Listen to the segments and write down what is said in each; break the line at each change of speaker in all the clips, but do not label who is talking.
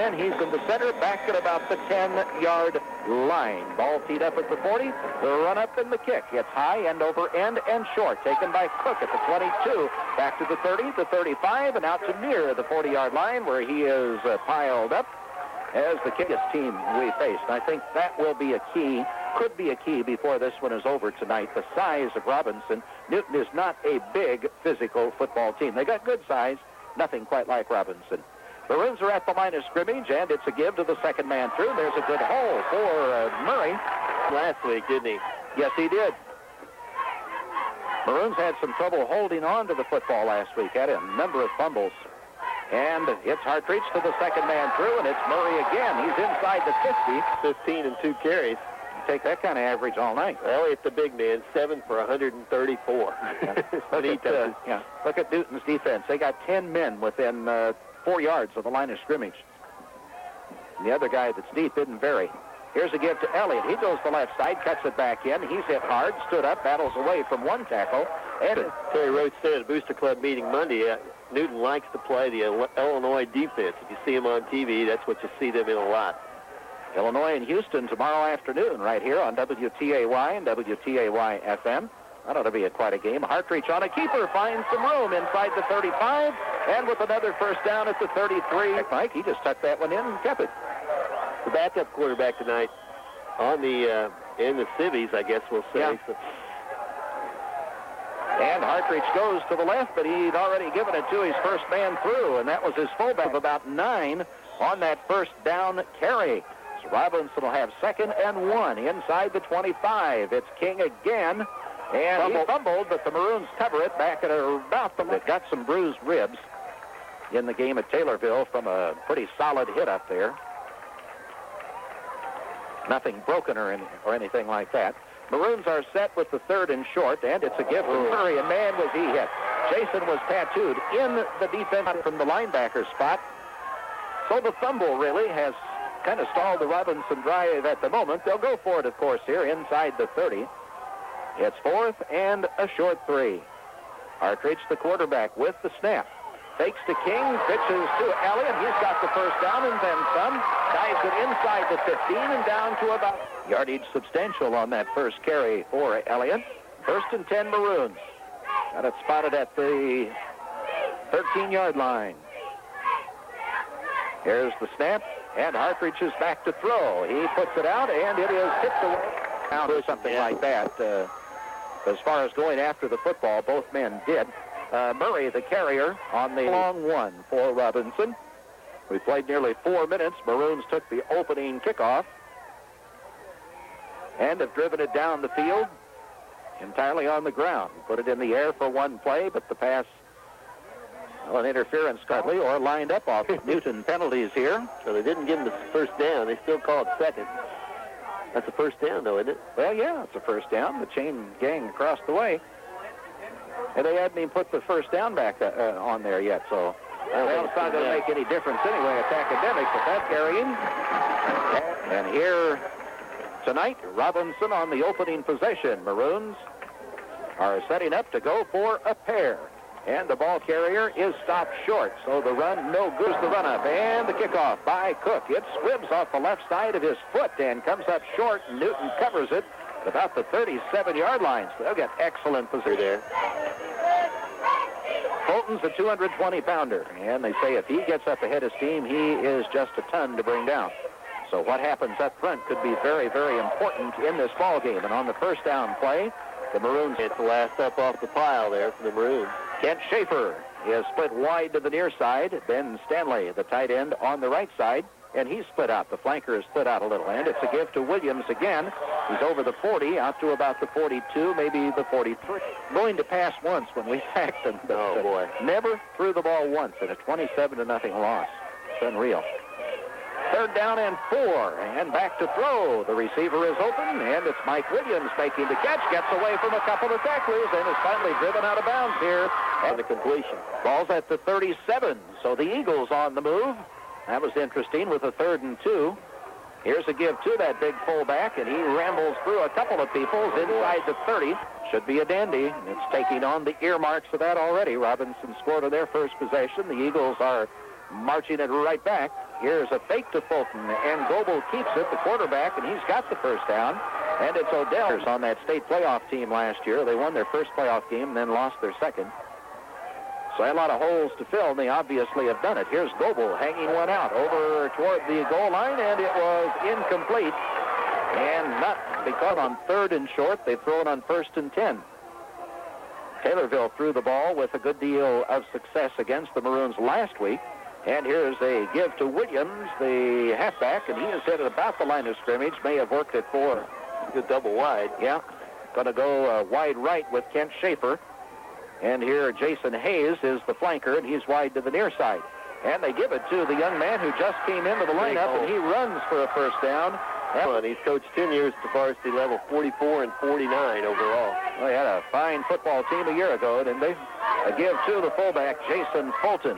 and he's in the center, back at about the 10-yard line. Ball teed up at the 40. The run up and the kick. It's high, end over end, and short. Taken by Cook at the 22. Back to the 30, the 35, and out to near the 40-yard line where he is piled up as the kickest team we faced. I think that will be a key, could be a key before this one is over tonight. The size of Robinson. Newton is not a big physical football team. They got good size, nothing quite like Robinson. Maroons are at the line of scrimmage, and it's a give to the second man through. There's a good hole for Murray.
Last week, didn't he?
Yes, he did. Maroons had some trouble holding on to the football last week. Had a number of fumbles. And it's Hartreach to the second man through, and it's Murray again. He's inside the 50.
15 and 2 carries.
You take that kind of average all night.
Well, it's the big man, 7 for 134.
Look at Newton's defense. They got 10 men within 4 yards of the line of scrimmage. And the other guy that's deep isn't very. Here's a give to Elliott. He goes to the left side, cuts it back in. He's hit hard, stood up, battles away from one tackle. And
Terry Roach said at a Booster Club meeting Monday, Newton likes to play the Illinois defense. If you see him on TV, that's what you see them in a lot.
Illinois and Houston tomorrow afternoon right here on WTAY and WTAY-FM. That ought to be quite a game. Hartreach on a keeper finds some room inside the 35, and with another first down at the 33. Mike, he just tucked that one in and kept it.
The backup quarterback tonight on the in the civvies, I guess we'll say.
Yeah. And Hartreach goes to the left, but he'd already given it to his first man through, and that was his fullback of about 9 on that first down carry. So Robinson will have 2nd and 1 inside the 25. It's King again, and he fumbled, but the Maroons cover it back at about the... They've got some bruised ribs in the game at Taylorville from a pretty solid hit up there. Nothing broken or anything like that. Maroons are set with the 3rd and short, and it's a give from Murray, and man, was he hit. Jason was tattooed in the defense from the linebacker spot. So the fumble really has kind of stalled the Robinson drive at the moment. They'll go for it, of course, here inside the 30. It's 4th and a short 3. Hartreach, the quarterback, with the snap. Fakes to King, pitches to Elliott. He's got the first down and then some. Dives it inside the 15 and down to about yardage substantial on that first carry for Elliott. 1st and 10 Maroons. Got it spotted at the 13-yard line. Here's the snap, and Hartreach is back to throw. He puts it out, and it is tipped away. Out or something like that. As far as going after the football, both men did. Murray, the carrier, on the long one for Robinson. We played nearly 4 minutes. Maroons took the opening kickoff and have driven it down the field entirely on the ground. Put it in the air for one play, but the pass, well, an interference, Cuddly, or lined up off Newton penalties here.
So they didn't give him the first down. They still call it 2nd. That's a first down, though, isn't it?
Well, yeah, it's a first down. The chain gang across the way. And they hadn't even put the first down back on there yet, so well, it's not going to make any difference anyway. It's academic, but that's carrying. And here tonight, Robinson on the opening possession. Maroons are setting up to go for a pair. And the ball carrier is stopped short, so the run, no good. The run up and the kickoff by Cook. It squibs off the left side of his foot and comes up short. Newton covers it at about the 37-yard line. So they'll get excellent position there. Fulton's a 220-pounder, and they say if he gets up ahead of steam, he is just a ton to bring down. So what happens up front could be very, very important in this ball game. And on the first down play, the Maroons
hit the last up off the pile there for the Maroons.
Kent Schaefer is split wide to the near side. Ben Stanley, the tight end, on the right side, and he's split out. The flanker is split out a little, and it's a give to Williams again. He's over the 40, out to about the 42, maybe the 43. Going to pass once when we sacked him. But,
oh, boy.
Never threw the ball once in a 27-0 loss. It's unreal. 3rd down and 4, and back to throw. The receiver is open, and it's Mike Williams making the catch. Gets away from a couple of tacklers, and is finally driven out of bounds here.
And the completion.
Ball's at the 37, so the Eagles on the move. That was interesting with a 3rd and 2. Here's a give to that big fullback, and he rambles through a couple of people inside the 30. Should be a dandy. It's taking on the earmarks of that already. Robinson scored on their first possession. The Eagles are marching it right back. Here's a fake to Fulton, and Goebel keeps it, the quarterback, and he's got the first down. And it's Odell's on that state playoff team last year. They won their first playoff game and then lost their second. So a lot of holes to fill, and they obviously have done it. Here's Goebel hanging one out over toward the goal line, and it was incomplete. And not because on 3rd and short, they throw it on 1st and 10. Taylorville threw the ball with a good deal of success against the Maroons last week. And here's a give to Williams, the halfback, and he is hit at about the line of scrimmage. May have worked it for
good double wide.
Yeah, going to go wide right with Kent Schaefer. And here Jason Hayes is the flanker, and he's wide to the near side. And they give it to the young man who just came into the lineup, and he runs for a first down.
He's coached 10 years at the varsity level, 44 and 49 overall.
They had a fine football team a year ago, didn't they? A give to the fullback, Jason Fulton.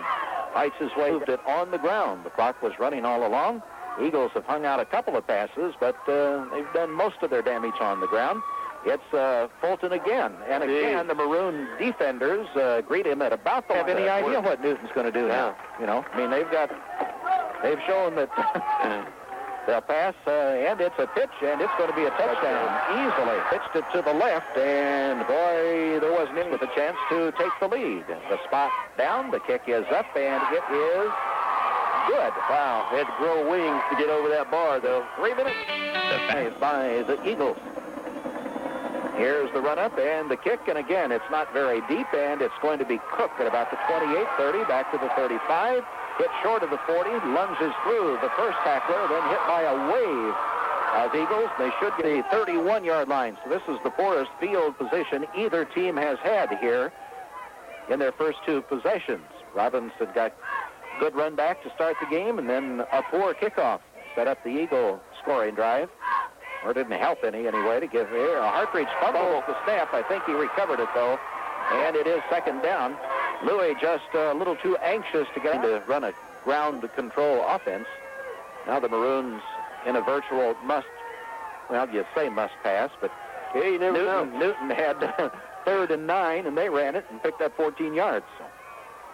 Fights his way it on the ground. The clock was running all along. Eagles have hung out a couple of passes, but they've done most of their damage on the ground. It's Fulton again. And again, the Maroon defenders greet him at about the line. Have any idea what Newton's going to do now? You know, I mean, they've shown that they'll pass, and it's a pitch, and it's going to be a touchdown easily. Pitched it to the left, and boy, there wasn't in with a chance to take the lead. The spot down, the kick is up, and it is good. Wow,
they had to grow wings to get over that bar, though.
3 minutes by the Eagles. Here's the run-up and the kick, and again, it's not very deep, and it's going to be Cook at about the 28-30, back to the 35. Hit short of the 40, lunges through the first tackler, then hit by a wave of Eagles. They should get a 31-yard line. So this is the poorest field position either team has had here in their first 2 possessions. Robinson got good run back to start the game, and then a poor kickoff set up the Eagle scoring drive. Or didn't help any anyway to give here. Hartridge fumbled the snap. I think he recovered it, though. And it is 2nd down. Louis just a little too anxious to get to run a ground control offense. Now the Maroons in a virtual must, well, you say must pass, but
you never know.
Newton had 3rd and 9, and they ran it and picked up 14 yards. So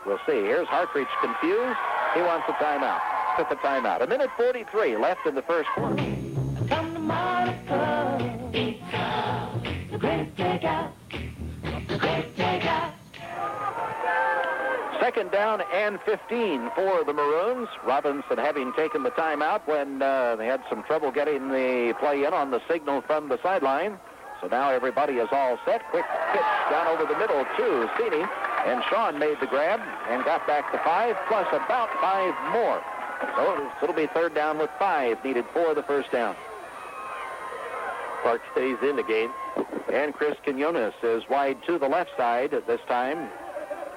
we'll see. Here's Hartridge confused. He wants a timeout. Took the timeout. 1:43 left in the first quarter.
Come to Monica, the great takeout, the great takeout.
2nd down and 15 for the Maroons. Robinson having taken the timeout when they had some trouble getting the play in on the signal from the sideline. So now everybody is all set. Quick pitch down over the middle to Cini. And Sean made the grab and got back to 5, plus about 5 more. So it'll be 3rd down with 5 needed for the first down.
Park stays in the game.
And Chris Quinones is wide to the left side at this time.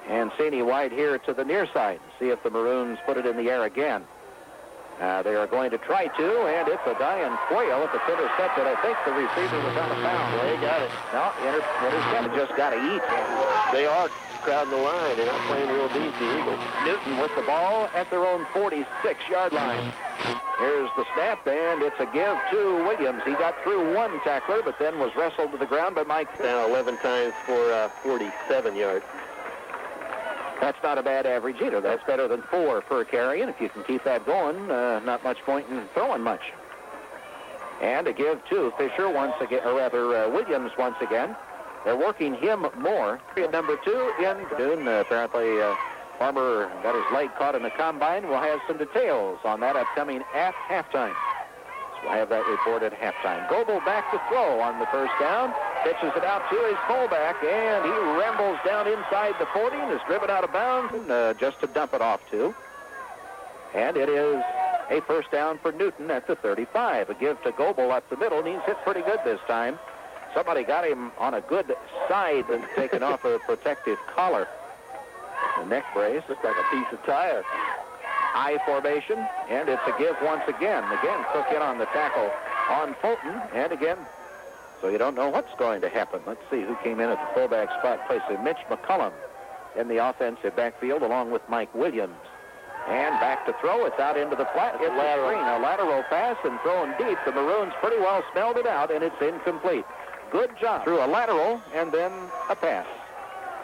And Cini wide here to the near side. See if the Maroons put it in the air again. They are going to try to, and it's a Diane Quayle if it's intercepted. I think the receiver was out of bounds.
Well, he got it.
No, intercepted. Just got to eat.
They are crowding the line. They're not playing real deep, the Eagles.
Newton with the ball at their own 46-yard line. Here's the snap, and it's a give to Williams. He got through 1 tackler, but then was wrestled to the ground by Mike.
Now 11 times for 47 yards.
That's not a bad average either. That's better than 4 per carry, and if you can keep that going, not much point in throwing much. And a give to Fisher once again, or rather Williams once again. They're working him more. Number 2 in June. Apparently, Farmer got his leg caught in the combine. We'll have some details on that upcoming at halftime. So we'll have that report at halftime. Goebel back to throw on the first down. Pitches it out to his fullback, and he rambles down inside the 40 and is driven out of bounds just to dump it off to. And it is a first down for Newton at the 35. A give to Goebel up the middle, and he's hit pretty good this time. Somebody got him on a good side and taken off a protective collar. The neck brace looks like a piece of tire. I formation, and it's a give once again. Again, Cook in on the tackle on Fulton, and again, so you don't know what's going to happen. Let's see who came in at the fullback spot, placing Mitch McCullum in the offensive backfield along with Mike Williams. And back to throw. It's out into the flat. It's a lateral pass and thrown deep. The Maroons pretty well smelled it out, and it's incomplete. Good job. Through a lateral and then a pass.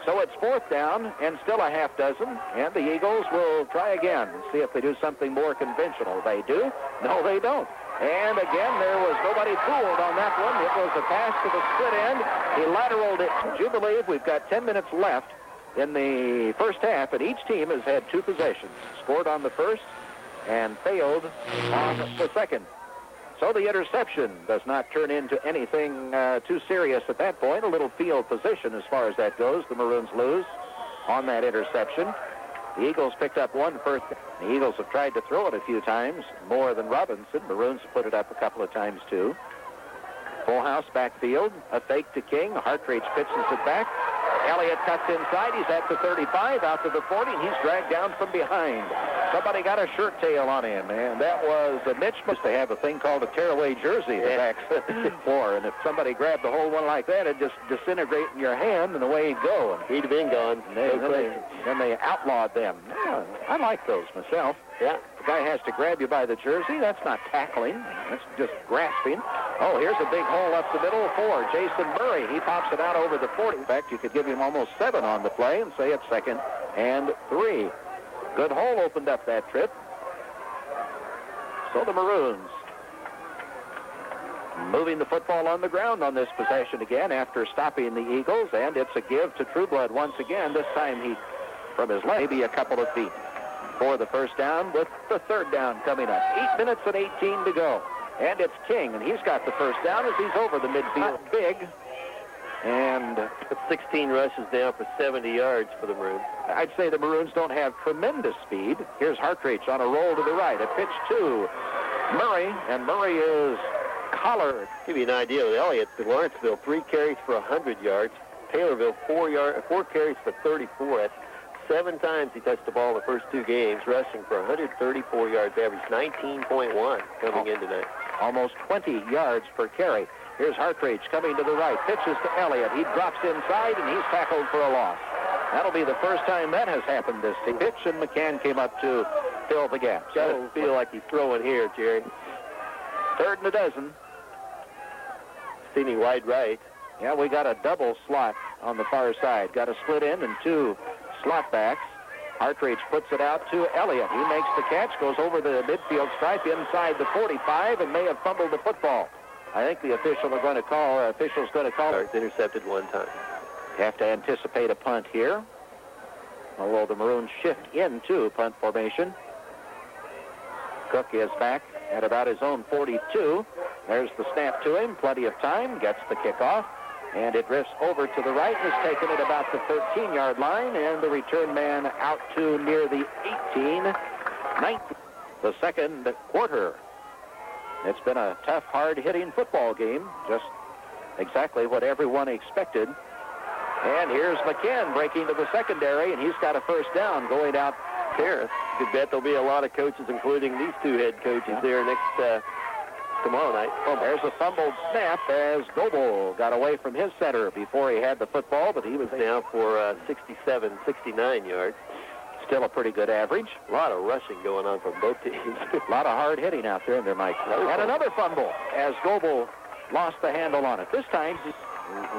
So it's fourth down and still a half dozen, and the Eagles will try again, see if they do something more conventional. They do? No, they don't. And again, there was nobody fooled on that one. It was a pass to the split end. He lateraled it. Would you believe we've got 10 minutes left in the first half, and each team has had 2 possessions, scored on the first and failed on the second. So the interception does not turn into anything too serious at that point. A little field position as far as that goes. The Maroons lose on that interception. The Eagles picked up 1 first. The Eagles have tried to throw it a few times, more than Robinson. Maroons have put it up a couple of times, too. Full house backfield. A fake to King. Hartridge pitches it back. Elliott cuts inside. He's at the 35, out to the 40, and he's dragged down from behind. Somebody got a shirt tail on him, and that was Mitch. They have a thing called a tearaway jersey the backs for, and if somebody grabbed the whole one like that, it'd just disintegrate in your hand, and away he'd go. And
he'd have been gone.
Then they outlawed them. Yeah, I like those myself.
Yeah.
The guy has to grab you by the jersey. That's not tackling. That's just grasping. Oh, here's a big hole up the middle for Jason Murray. He pops it out over the 40. In fact, you could give him almost 7 on the play and say it's 2nd and 3. Good hole opened up that trip. So the Maroons moving the football on the ground on this possession again after stopping the Eagles, and it's a give to Trueblood once again. This time he, from his leg, maybe a couple of feet for the first down, with the third down coming up. 8 minutes and 18 to go. And it's King, and he's got the first down as he's over the midfield. Big. And
16 rushes down for 70 yards for the Maroons.
I'd say the Maroons don't have tremendous speed. Here's Hartridge on a roll to the right. A pitch to Murray, and Murray is collared.
Give you an idea with Elliott. Lawrenceville, 3 carries for 100 yards. Taylorville, 4 carries for 34. That's 7 times he touched the ball in the first 2 games, rushing for 134 yards average, 19.1 coming in tonight.
Almost 20 yards per carry. Here's Hartridge coming to the right. Pitches to Elliott. He drops inside, and he's tackled for a loss. That'll be the first time that has happened this season. Pitch, and McCann came up to fill the gap.
Got to feel like he's throwing here, Jerry.
3rd and a dozen.
Steeny wide right.
Yeah, we got a double slot on the far side. Got a split end and 2 slot backs. Hartridge puts it out to Elliott. He makes the catch, goes over the midfield stripe inside the 45, and may have fumbled the football. I think the official's going to call.
It's intercepted 1 time.
You have to anticipate a punt here. Although the Maroons shift into punt formation. Cook is back at about his own 42. There's the snap to him. Plenty of time. Gets the kickoff. And it drifts over to the right and is taken at about the 13-yard line. And the return man out to near the 18, 19. The second quarter. It's been a tough, hard-hitting football game. Just exactly what everyone expected. And here's McCann breaking to the secondary, and he's got a first down going out here.
You could bet there'll be a lot of coaches, including these 2 head coaches there next tomorrow night.
Well, there's a fumbled snap as Goebel got away from his center before he had the football, but he was
down for 67, 69 yards.
Still a pretty good average.
A lot of rushing going on from both teams.
A lot of hard hitting out there, Mike. And another fumble as Goebel lost the handle on it. This time he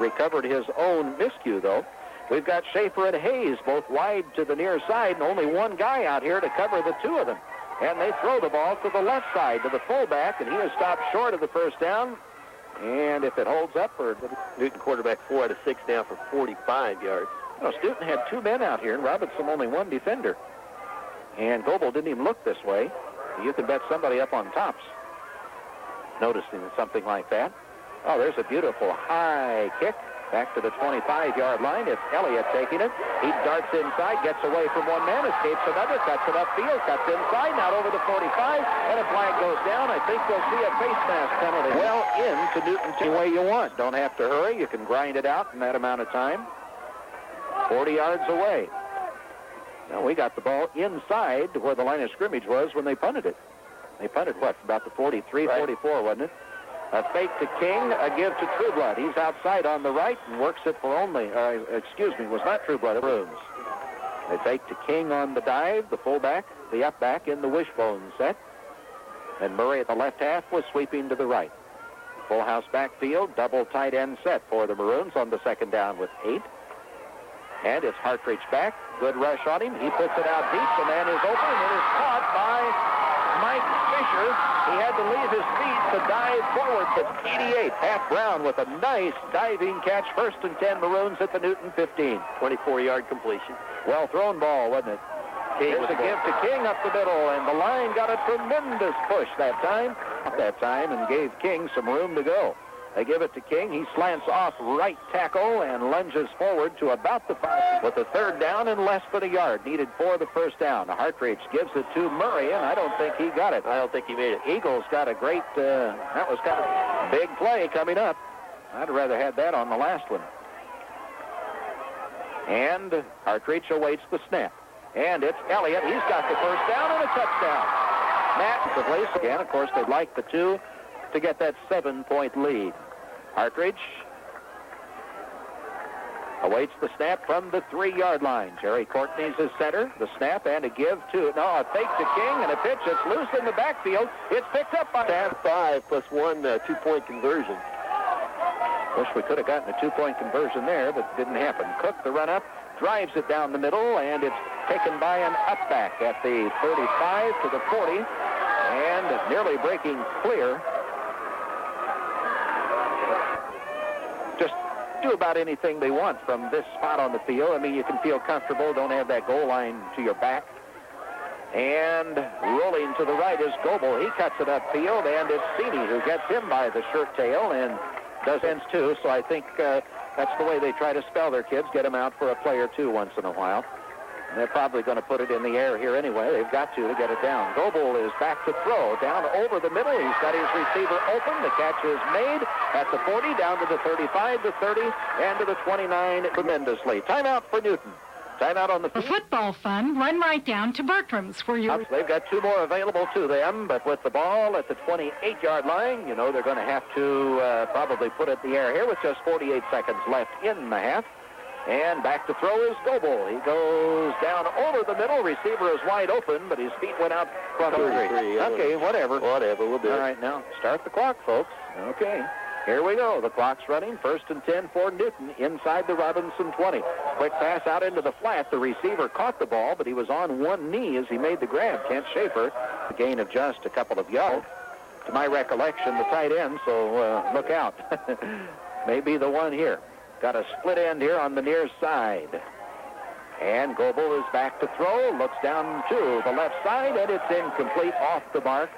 recovered his own miscue, though. We've got Schaefer and Hayes both wide to the near side, and only one guy out here to cover the 2 of them. And they throw the ball to the left side to the fullback, and he is stopped short of the first down. And if it holds up, or
Newton quarterback 4 out of 6 now for 45 yards.
No, Stoughton had 2 men out here, and Robinson only 1 defender. And Goebel didn't even look this way. You can bet somebody up on tops noticing something like that. Oh, there's a beautiful high kick back to the 25-yard line. It's Elliott taking it. He darts inside, gets away from one man, escapes another, cuts it upfield, cuts inside, now over the 45, and a flag goes down. I think we'll see a face mask penalty. Well into Newton any way you want. Don't have to hurry. You can grind it out in that amount of time. 40 yards away. Now we got the ball inside where the line of scrimmage was when they punted it. They punted, what, about the 43, right. 44, wasn't it? A fake to King, a give to Trueblood. He's outside on the right and works it for only, was not Trueblood, it was. They fake to King on the dive, the fullback, the upback in the wishbone set. And Murray at the left half was sweeping to the right. Full house backfield, double tight end set for the Maroons on the second down with 8. And it's Hartridge back. Good rush on him. He puts it out deep. The man is open. It is caught by Mike Fisher. He had to leave his feet to dive forward. But 88, Pat Brown with a nice diving catch. 1st and 10 Maroons at the Newton 15.
24-yard completion.
Well thrown ball, wasn't it? Here's a give to King up the middle, and the line got a tremendous push that time. And gave King some room to go. They give it to King. He slants off right tackle and lunges forward to about the 5 with a 3rd down and less than a yard needed for the 1st down. Hartridge gives it to Murray, and I don't think he got it.
I don't think he made it.
Eagles got a great, that was kind of a big play coming up. I'd rather had that on the last one. And Hartridge awaits the snap. And it's Elliott. He's got the 1st down and a touchdown. Matt, the place again. Of course, they'd like the 2 to get that 7-point lead. Hartridge awaits the snap from the 3-yard line. Jerry Courtney's his center. The snap and a give to, a fake to King and a pitch. It's loose in the backfield. It's picked up by
5 plus 1 2-point conversion.
Wish we could have gotten a 2-point conversion there, but it didn't happen. Cook, the run up, drives it down the middle, and it's taken by an upback at the 35 to the 40, and nearly breaking clear. Just do about anything they want from this spot on the field. I mean, you can feel comfortable, don't have that goal line to your back. And rolling to the right is Goebel. He cuts it upfield, and it's Feeney who gets him by the shirt tail and does ends too. So I think that's the way they try to spell their kids, get them out for a play or two once in a while. And they're probably going to put it in the air here anyway. They've got to get it down. Goebel is back to throw. Down over the middle. He's got his receiver open. The catch is made at the 40, down to the 35, the 30, and to the 29 tremendously. Timeout for Newton. Timeout on the
For
field.
football fun, run right down to Bertram's where you...
They've got 2 more available to them, but with the ball at the 28-yard line, they're going to have to probably put it in the air here with just 48 seconds left in the half. And back to throw is Goebel. He goes down over the middle. Receiver is wide open, but his feet went out front. Okay, whatever.
We'll do it.
All right, now start the clock, folks. Okay, here we go. The clock's running. 1st and 10 for Newton inside the Robinson 20. Quick pass out into the flat. The receiver caught the ball, but he was on one knee as he made the grab. Kent Schaefer, a gain of just a couple of yards. To my recollection, the tight end, so look out. Maybe the one here. Got a split end here on the near side. And Goebel is back to throw. Looks down to the left side, and it's incomplete, off the mark.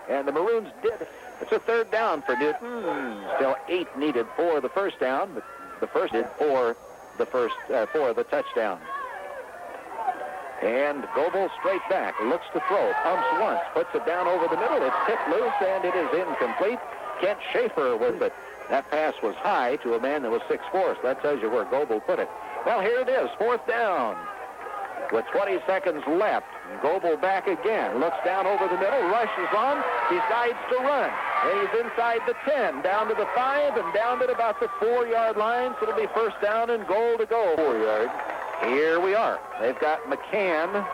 And the Maroons did. It's a 3rd down for Newton. Still 8 needed for the 1st down, but the first did for the touchdown. And Goebel straight back, looks to throw, pumps once, puts it down over the middle. It's tipped loose, and it is incomplete. Kent Schaefer with it. That pass was high to a man that was 6'4", so that tells you where Goebel put it. Well, here it is, 4th down. With 20 seconds left, Goebel back again. Looks down over the middle, rushes on, decides to run. And he's inside the 10, down to the 5, and down to about the 4-yard line. So it'll be 1st down and goal to go.
4 yards.
Here we are. They've got McCann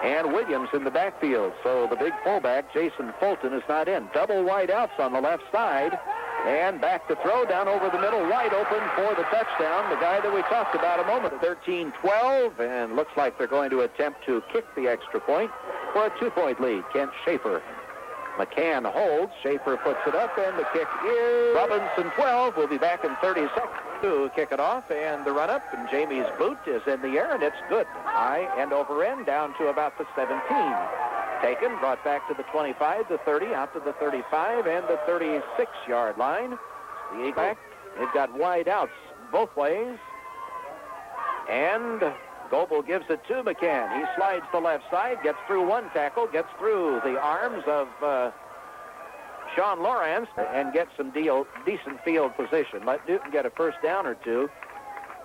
and Williams in the backfield. So the big fullback, Jason Fulton, is not in. Double wide outs on the left side. And back to throw down over the middle, wide open for the touchdown. The guy that we talked about a moment, 13-12, and looks like they're going to attempt to kick the extra point for a 2-point lead. Kent Schaefer. McCann holds. Schaefer puts it up, and the kick is Robinson 12. We'll be back in 30 seconds to kick it off, and the run-up, and Jamie's boot is in the air, and it's good. High and over end, down to about the 17. Taken, brought back to the 25, the 30, out to the 35, and the 36-yard line. The Eagles, they've got wide outs both ways. And Goebel gives it to McCann. He slides the left side, gets through one tackle, gets through the arms of Sean Lawrence, and gets some decent field position. Let Newton get a 1st down or 2,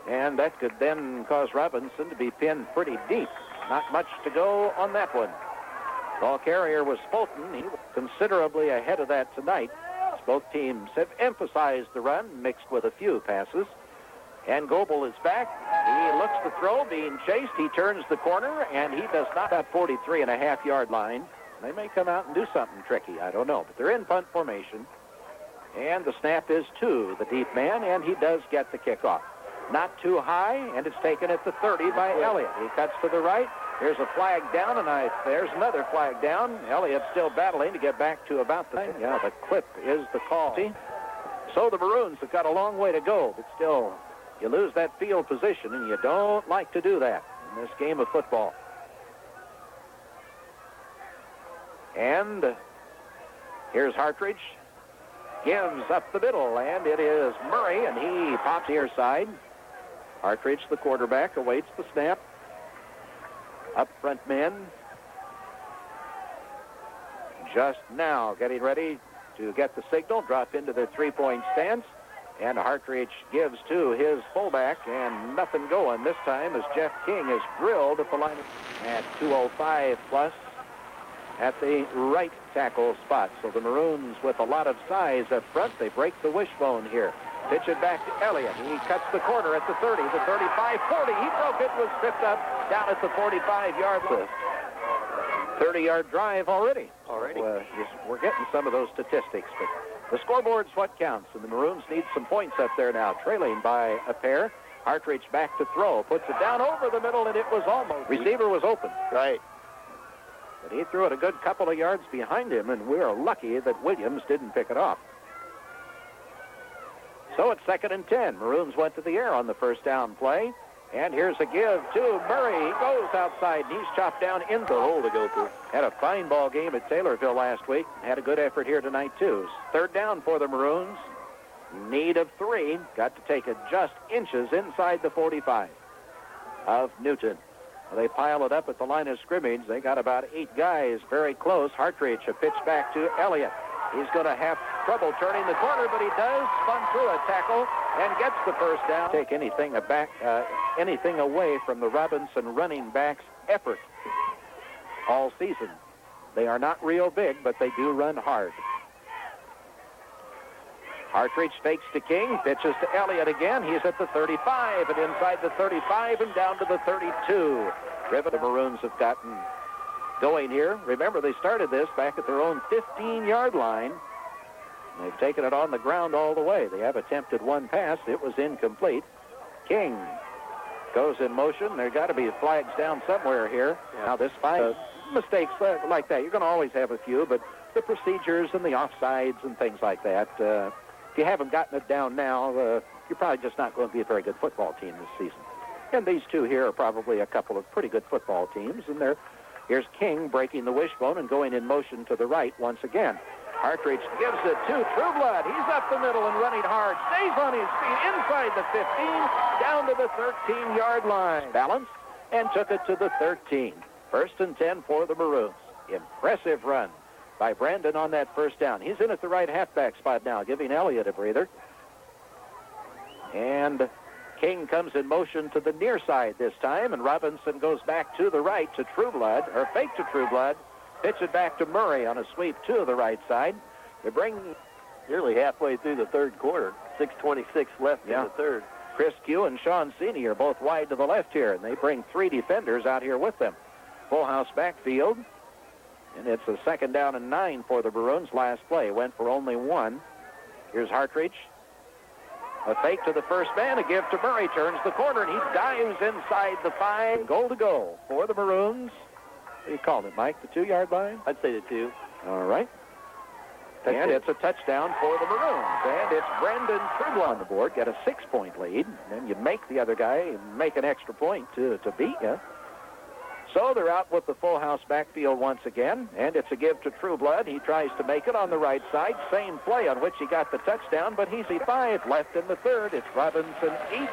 and that could then cause Robinson to be pinned pretty deep. Not much to go on that one. Ball carrier was Fulton. He was considerably ahead of that tonight. Both teams have emphasized the run, mixed with a few passes. And Goebel is back. He looks to throw, being chased. He turns the corner, and he does not at 43.5-yard line. They may come out and do something tricky. I don't know. But they're in punt formation. And the snap is to the deep man, and he does get the kickoff. not too high, and it's taken at the 30 by Elliott. He cuts to the right. Here's a flag down, and there's another flag down. Elliott still battling to get back to about the... Yeah, the clip is the call. See? So the Maroons have got a long way to go, but still, you lose that field position, and you don't like to do that in this game of football. And here's Hartridge. Gives up the middle, and it is Murray, and he pops near side. Hartridge, the quarterback, awaits the snap. Up front men just now getting ready to get the signal, drop into their three-point stance, and Hartridge gives to his fullback, and nothing going this time as Jeff King is drilled at the line at 2:05 plus at the right tackle spot. So the Maroons with a lot of size up front, they break the wishbone here. Pitch it back to Elliott. He cuts the corner at the 30, the 35, 40. He broke it, was tripped up down at the 45-yard line. 30-yard drive already. So, we're getting some of those statistics, but the scoreboard's what counts, and the Maroons need some points up there now, trailing by a pair. Hartridge back to throw, puts it down over the middle, and it was almost. Receiver was open.
Right.
But he threw it a good couple of yards behind him, and we're lucky that Williams didn't pick it off. So it's 2nd and 10. Maroons went to the air on the first down play. And here's a give to Murray. He goes outside, and he's chopped down in the hole to go through. Had a fine ball game at Taylorville last week. Had a good effort here tonight, too. 3rd down for the Maroons. Need of 3. Got to take it just inches inside the 45 of Newton. They pile it up at the line of scrimmage. They got about 8 guys very close. Hartridge, a pitch back to Elliott. He's going to have trouble turning the corner, but he does. Spun through a tackle and gets the first down. Take anything away from the Robinson running backs' effort all season. They are not real big, but they do run hard. Hartridge fakes to King, pitches to Elliott again. He's at the 35 and inside the 35 and down to the 32. Driven, the Maroons have gotten going here. Remember, they started this back at their own 15-yard line. They've taken it on the ground all the way. They have attempted one pass. It was incomplete. King goes in motion. There got to be flags down somewhere here. Yeah. Now, this fight, mistakes like that, you're going to always have a few, but the procedures and the offsides and things like that, if you haven't gotten it down now, you're probably just not going to be a very good football team this season. And these two here are probably a couple of pretty good football teams, and here's King breaking the wishbone and going in motion to the right once again. Hartridge gives it to Trueblood. He's up the middle and running hard. Stays on his feet inside the 15, down to the 13-yard line. Balanced and took it to the 13. 1st and 10 for the Maroons. Impressive run by Brandon on that first down. He's in at the right halfback spot now, giving Elliott a breather. And King comes in motion to the near side this time, and Robinson goes back to the right to Trueblood, or fake to Trueblood. Pitch it back to Murray on a sweep to the right side. They bring
nearly halfway through the 3rd quarter. 6:26 left in the 3rd.
Chris Q and Sean Sini are both wide to the left here, and they bring 3 defenders out here with them. Full house backfield, and it's a 2nd down and 9 for the Maroons. Last play went for only 1. Here's Hartridge. A fake to the first man, a give to Murray, turns the corner, and he dives inside the 5. Goal to go for the Maroons. What do you call it, Mike? The 2-yard line?
I'd say the 2.
All right. And it's a touchdown for the Maroons. And it's Brandon Trueblood on the board. Get a 6-point lead. And then you make the other guy make an extra point to beat you. So they're out with the full house backfield once again. And it's a give to Trueblood. He tries to make it on the right side. Same play on which he got the touchdown, but he's 5 left in the 3rd. It's Robinson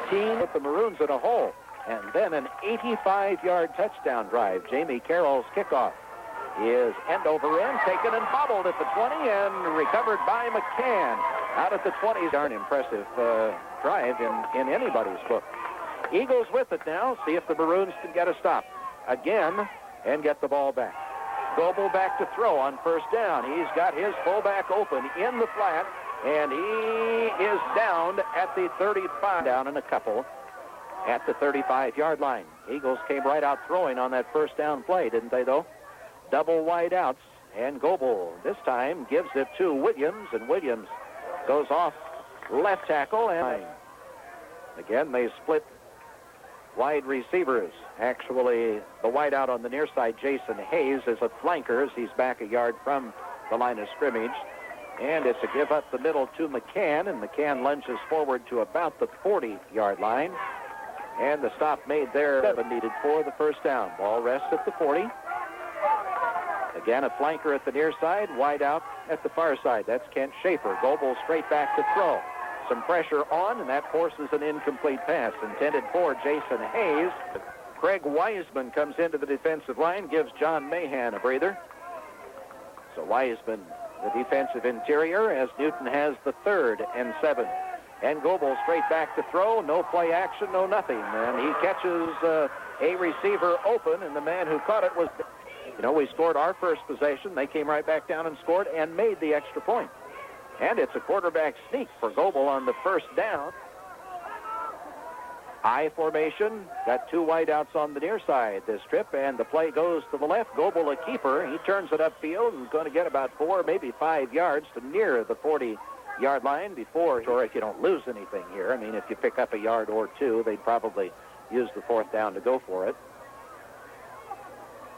18 with the Maroons in a hole. And then an 85-yard touchdown drive. Jamie Carroll's kickoff is end over end, taken and bobbled at the 20 and recovered by McCann. Out at the 20. Darn impressive drive in anybody's book. Eagles with it now. See if the Maroons can get a stop again and get the ball back. Goebel back to throw on first down. He's got his fullback open in the flat, and he is down at the 35. Down in a couple at the 35-yard line. Eagles came right out throwing on that first down play, didn't they, though? Double wide outs, and Goebel this time gives it to Williams, and Williams goes off left tackle, and Again, they split wide receivers. Actually, the wide out on the near side, Jason Hayes, is a flanker as he's back a yard from the line of scrimmage. And it's a give up the middle to McCann, and McCann lunges forward to about the 40-yard line. And the stop made there, 7 needed for the first down. Ball rests at the 40. Again, a flanker at the near side, wide out at the far side. That's Kent Schaefer. Goebel straight back to throw. Some pressure on, and that forces an incomplete pass intended for Jason Hayes. Craig Wiseman comes into the defensive line, gives John Mahan a breather. So Wiseman, the defensive interior, as Newton has the 3rd and 7. And Goebel straight back to throw. No play action, no nothing. And he catches a receiver open, and the man who caught it was... You know, we scored our first possession. They came right back down and scored and made the extra point. And it's a quarterback sneak for Goebel on the first down. I formation. Got 2 wideouts on the near side this trip, and the play goes to the left. Goebel, a keeper. He turns it upfield and is going to get about 4, maybe 5 yards to near the 40-yard line before, or if you don't lose anything here. I mean, if you pick up a yard or 2, they'd probably use the 4th down to go for it.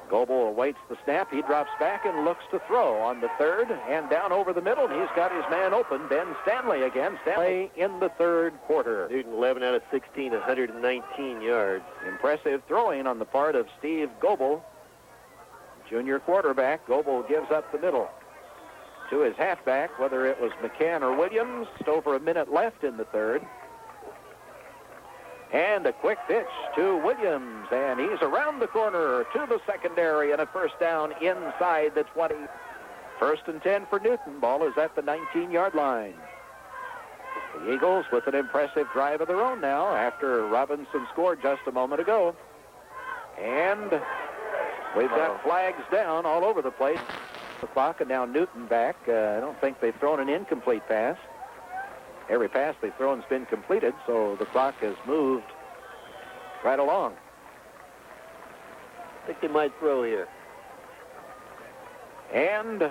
Goebel awaits the snap. He drops back and looks to throw on the 3rd and down over the middle, and he's got his man open. Ben Stanley again. Stanley in the 3rd quarter.
Newton 11 out of 16, 119 yards.
Impressive throwing on the part of Steve Goebel, junior quarterback. Goebel gives up the middle to his halfback, whether it was McCann or Williams. Just over a minute left in the 3rd. And a quick pitch to Williams, and he's around the corner to the secondary, and a first down inside the 20. 1st and 10 for Newton. Ball is at the 19-yard line. The Eagles with an impressive drive of their own now after Robinson scored just a moment ago. And we've got flags down all over the place. The clock, and now Newton back. I don't think they've thrown an incomplete pass. Every pass they've thrown has been completed, so the clock has moved right along.
I think they might throw here.
And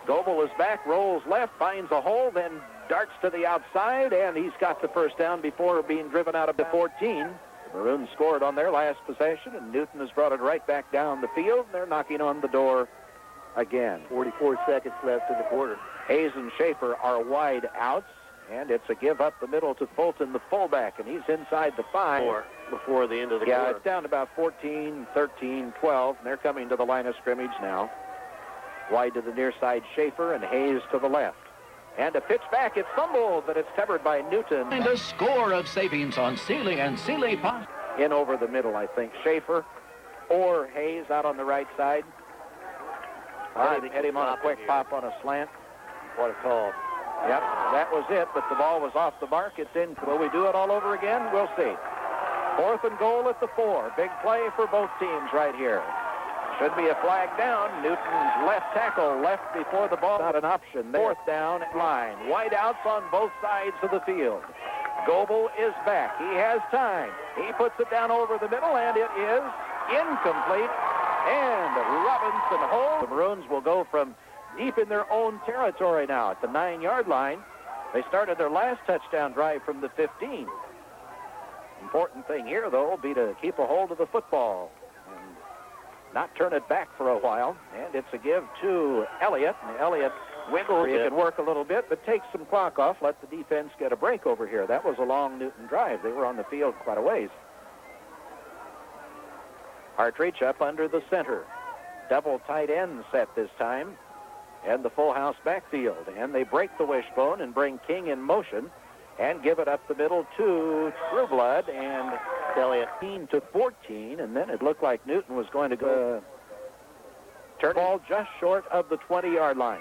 Goebel is back, rolls left, finds a hole, then darts to the outside, and he's got the first down before being driven out of the 14. The Maroons scored on their last possession, and Newton has brought it right back down the field, and they're knocking on the door again.
44 seconds left in the quarter.
Hayes and Schaefer are wide outs. And it's a give up the middle to Fulton, the fullback, and he's inside the 5.
Before the end of the quarter.
Yeah, it's down to about 14, 13, 12, and they're coming to the line of scrimmage now. Wide to the near side, Schaefer, and Hayes to the left. And a pitch back, it's fumbled, but it's covered by Newton.
And a score of savings on Sealy and Sealy Pond.
In over the middle, I think. Schaefer or Hayes out on the right side. Hit him on a quick pop on a slant.
What a call.
Yep, that was it, but the ball was off the mark. It's in. Will we do it all over again? We'll see. 4th and goal at the 4. Big play for both teams right here. Should be a flag down. Newton's left tackle left before the ball. Not an option there. 4th down line. Wide outs on both sides of the field. Goebel is back. He has time. He puts it down over the middle, and it is incomplete. And Robinson holds. The Maroons will go from deep in their own territory now at the 9-yard line. They started their last touchdown drive from the 15. Important thing here, though, will be to keep a hold of the football and not turn it back for a while. And it's a give to Elliott. And Elliott wiggles. He can work a little bit, but take some clock off. Let the defense get a break over here. That was a long Newton drive. They were on the field quite a ways. Hartreach up under the center. Double tight end set this time. And the full house backfield. And they break the wishbone and bring King in motion and give it up the middle to Trueblood and Elliott 18 to 14. And then it looked like Newton was going to go turn the ball just short of the 20-yard line.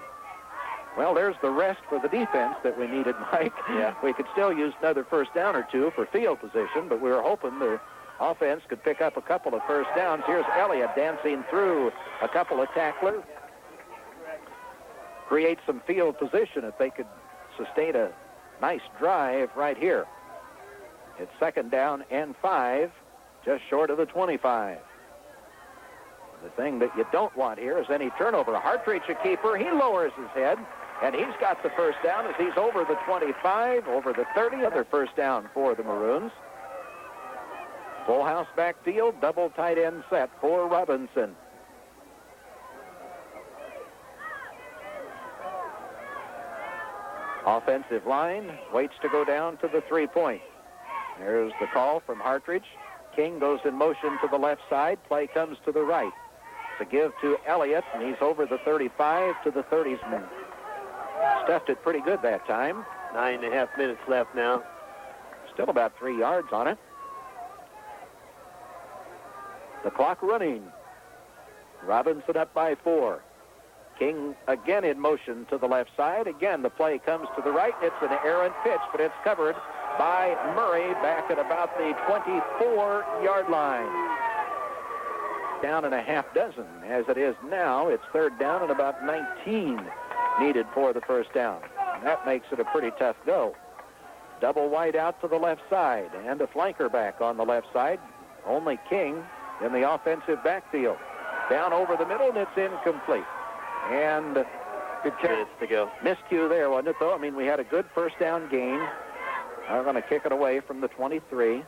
Well, there's the rest for the defense that we needed, Mike.
Yeah.
We could still use another first down or 2 for field position, but we were hoping the offense could pick up a couple of first downs. Here's Elliott dancing through a couple of tacklers. Create some field position if they could sustain a nice drive right here. It's 2nd down and 5, just short of the 25. The thing that you don't want here is any turnover. Hartreach, a keeper, he lowers his head, And he's got the first down as he's over the 25, over the 30. Other first down for the Maroons. Full house backfield, double tight end set for Robinson. Offensive line waits to go down to the 3-point. There's the call from Hartridge. King goes in motion to the left side. Play comes to the right. It's a give to Elliott, and he's over the 35 to the 30s. Stuffed it pretty good that time.
9.5 minutes left now.
Still about 3 yards on it. The clock running. Robinson up by 4. King again in motion to the left side. Again, the play comes to the right. It's an errant pitch, but it's covered by Murray back at about the 24-yard line. Down and a half dozen. As it is now, it's third down and about 19 needed for the first down. And that makes it a pretty tough go. Double wide out to the left side and a flanker back on the left side. Only King in the offensive backfield. Down over the middle, and it's incomplete. And
good chance to go.
Miscue there, wasn't it, though? I mean, we had a good first down gain. I'm going to kick it away from the 23,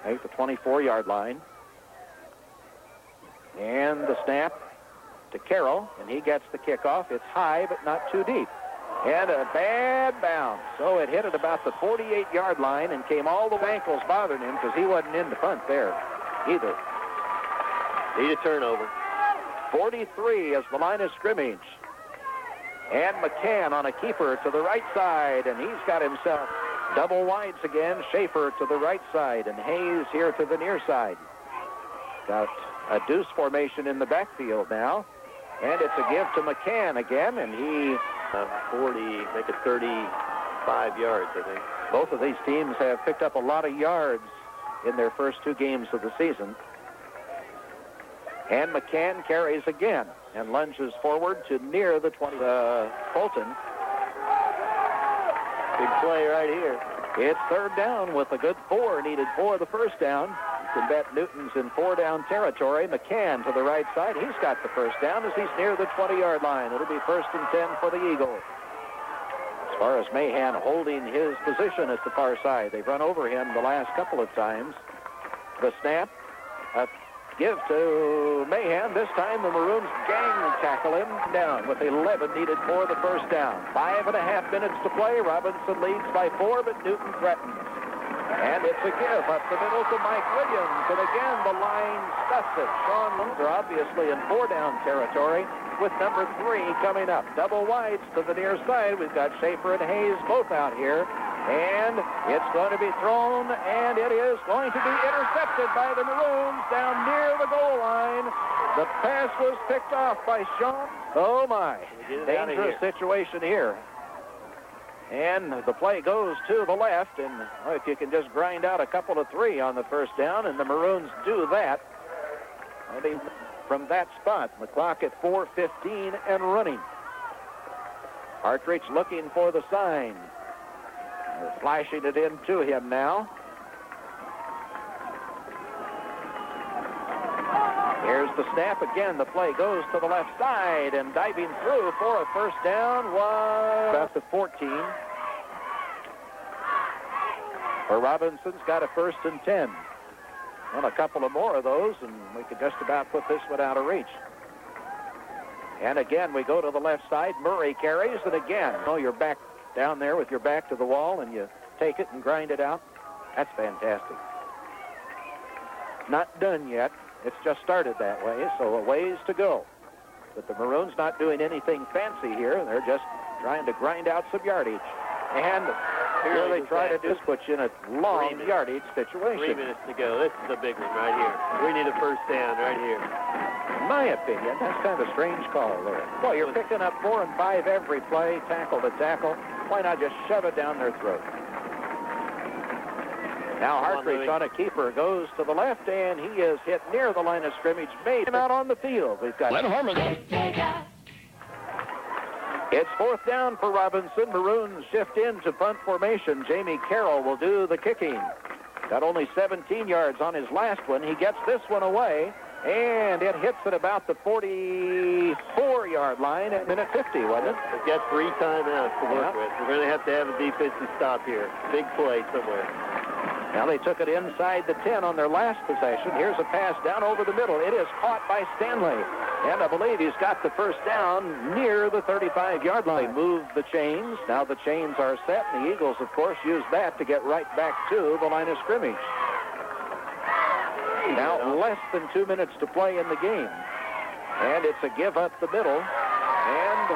at the 24-yard line. And the snap to Carroll, and he gets the kickoff. It's high, but not too deep. And a bad bounce. So it hit at about the 48-yard line and came all the ankles bothering him because he wasn't in the punt there either.
Need a turnover.
43 is the line of scrimmage. And McCann on a keeper to the right side, and he's got himself double wides again. Schaefer to the right side, and Hayes here to the near side. Got a deuce formation in the backfield now. And it's a give to McCann again, and he...
40, make it 35 yards, I think.
Both of these teams have picked up a lot of yards in their first 2 games of the season. And McCann carries again and lunges forward to near the 20. Fulton.
Big play right here.
It's third down with a good 4 needed for the first down. You can bet Newton's in 4-down territory. McCann to the right side. He's got the first down as he's near the 20-yard line. It'll be first and 10 for the Eagles. As far as Mahan holding his position at the far side. They've run over him the last couple of times. The snap. A give to Mahan. This time the Maroons gang tackle him down with 11 needed for the first down. 5.5 minutes to play. Robinson leads by 4, but Newton threatens. And it's a give up the middle to Mike Williams. And again, the line stuffs it. Sean Williams are obviously in 4-down territory with number 3 coming up. Double wides to the near side. We've got Schaefer and Hayes both out here. And it's going to be thrown, and it is going to be intercepted by the Maroons down near the goal line. The pass was picked off by Sean. Oh, my. Dangerous situation here. And the play goes to the left, and if you can just grind out a couple of 3 on the first down, and the Maroons do that, maybe from that spot, the clock at 4:15 and running. Hartridge looking for the sign. They're flashing it in to him now. Here's the snap again. The play goes to the left side, and diving through for a first down was about the 14. For Robinson's got a first and 10. Well, a couple of more of those, and we could just about put this one out of reach. And again, we go to the left side. Murray carries, and again, you're back down there with your back to the wall, and you take it and grind it out. That's fantastic. Not done yet. It's just started that way, so a ways to go. But the Maroons not doing anything fancy here. They're just trying to grind out some yardage. And here they try to just put you in a long yardage situation.
3 minutes to go. This is a big one right here. We need a first down right here.
In my opinion, that's kind of a strange call there. Well, you're picking up 4 and 5 every play, tackle to tackle. Why not just shove it down their throat? Now Hartridge on a keeper goes to the left, and he is hit near the line of scrimmage. Made him out on the field. We've got
Harmon.
It's fourth down for Robinson. Maroons shift into punt formation. Jamie Carroll will do the kicking. Got only 17 yards on his last one. He gets this one away, And it hits at about the 44-yard line at minute 50, wasn't it?
They've got 3 timeouts to work
Yeah.
with. We're going to have a defensive stop here. Big play somewhere.
Now they took it inside the 10 on their last possession. Here's a pass down over the middle. It is caught by Stanley. And I believe he's got the first down near the 35-yard line. Move the chains. Now the chains are set, and the Eagles, of course, use that to get right back to the line of scrimmage. Now less than 2 minutes to play in the game. And it's a give up the middle. And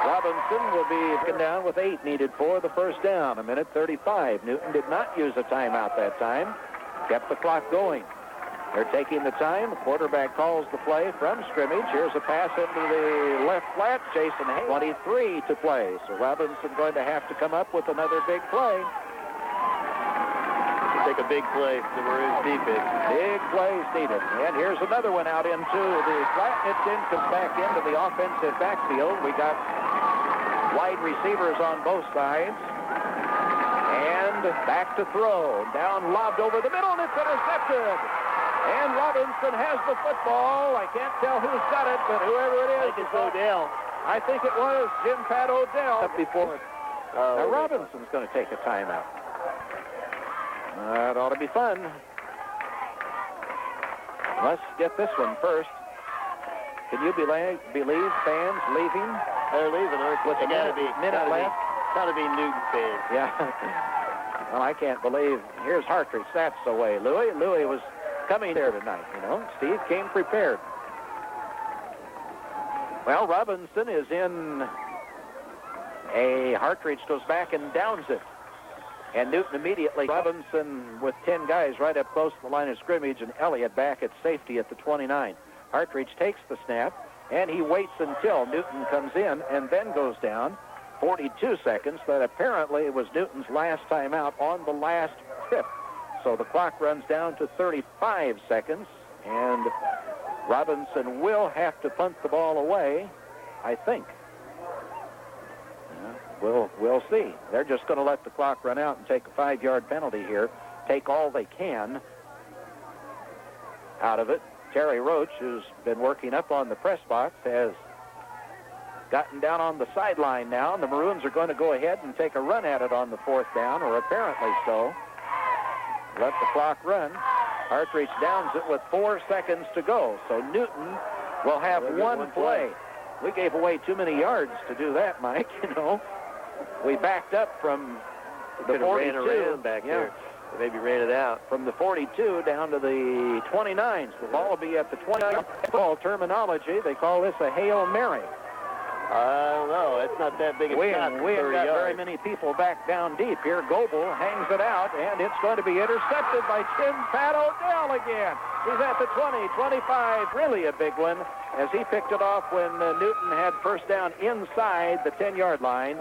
Robinson will be taken down with 8 needed for the first down. A minute 35. Newton did not use a timeout that time. Kept the clock going. They're taking the time. The quarterback calls the play from scrimmage. Here's a pass into the left flat. Jason Hayes, 23 to play. So Robinson going to have to come up with another big play.
Take a big play for the Maroons defense.
Big plays needed. And here's another one out into the flat. It's in, comes back into the offensive backfield. We got wide receivers on both sides. And back to throw. Down, lobbed over the middle, and it's intercepted. And Robinson has the football. I can't tell who's got it, but whoever it is.
I think it's Odell.
I think it was Jim Pat Odell before. Now
Oh,
Robinson's going to take a timeout. That ought to be fun. Let's get this one first. Can you believe fans leaving?
They're leaving, aren't they?
With a minute left.
Gotta be Newton fans.
Yeah. Well, I can't believe. Here's Hartridge. That's the way. Louis was coming there tonight, you know. Steve came prepared. Well, Robinson is in a Hartridge goes back and downs it. And Newton immediately, Robinson with 10 guys right up close to the line of scrimmage, and Elliott back at safety at the 29. Hartridge takes the snap, and he waits until Newton comes in and then goes down. 42 seconds. That apparently was Newton's last time out on the last trip. So the clock runs down to 35 seconds, and Robinson will have to punt the ball away, I think. We'll see. They're just going to let the clock run out and take a 5-yard penalty here. Take all they can out of it. Terry Roach, who's been working up on the press box, has gotten down on the sideline now, and the Maroons are going to go ahead and take a run at it on the 4th down, or apparently so. Let the clock run. Hartridge downs it with 4 seconds to go. So Newton will have one play. We gave away too many yards to do that, Mike, you know. We backed up from the 42.
Ran around back there. Maybe ran it out.
From the 42 down to the 29s. The ball will be at the 20. Ball terminology, they call this a Hail Mary.
I don't know. It's not that big a shot.
We haven't got very many people back down deep here. Goebel hangs it out, and it's going to be intercepted by Jim Pat Odell again. He's at the 20, 25, really a big one, as he picked it off when Newton had first down inside the 10-yard line.